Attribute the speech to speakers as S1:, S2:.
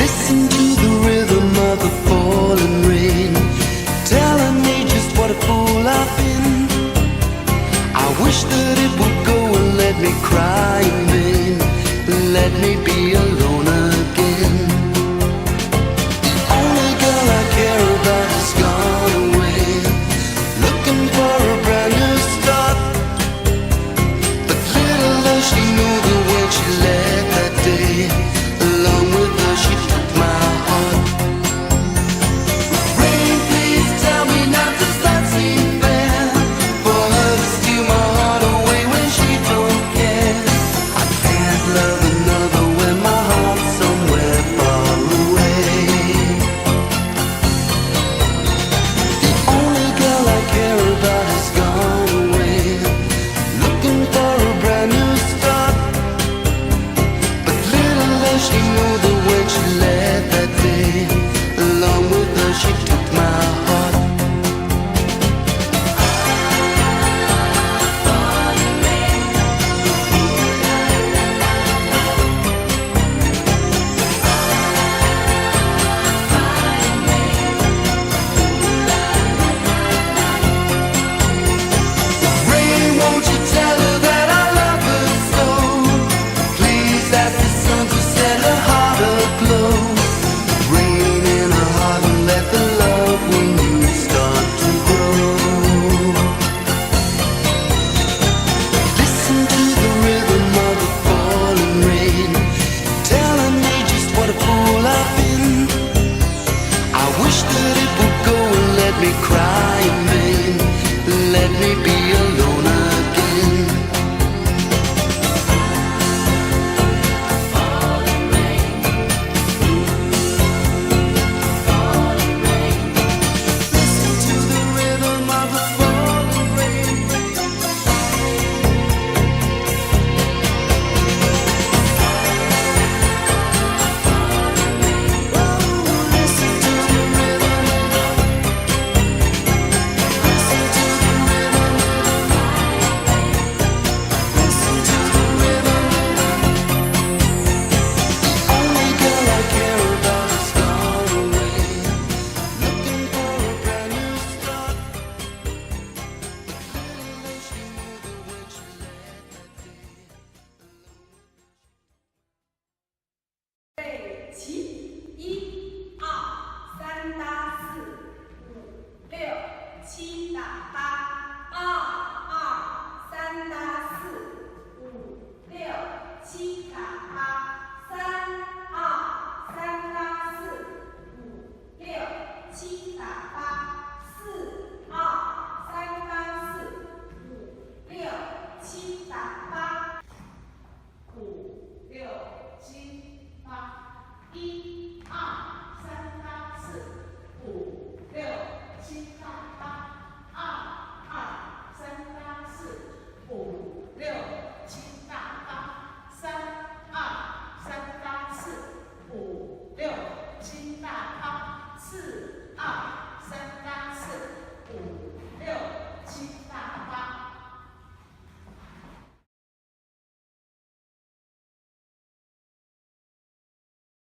S1: Listen to the rhythm of the falling rain, telling me just what a fool I've been. I wish that it would go and let me cry in vain, let me be alone again. The only girl I care about has gone away, looking for a brand new start. But little does she know that when she left that day, along with her she took my heart. Rain, please tell me not to start seeing fair, for her to steal my heart away when she don't care. I can't love another when my heart's somewhere far away. The only girl I care about has gone away, looking for a brand new start. But little does she know that when she left that day, along with her she took my heart. Rain, won't you tell her that I love her so? Please ask the sun to set her heart aglow. Rain in her heart and let the love we knew start to grow. Listen to the rhythm of the falling rain, telling me just what a fool I've been. I wish that it would go and let me cry in vain, let me be alone again. Listen to the rhythm of the falling rain. Listen to the rhythm. Listen to the rhythm. Listen to the rhythm. The only girl I care about has gone away, looking for a brand new start. But little does she know that when she left that day.
S2: 备齐，1、2、3打4、5、6、7打8。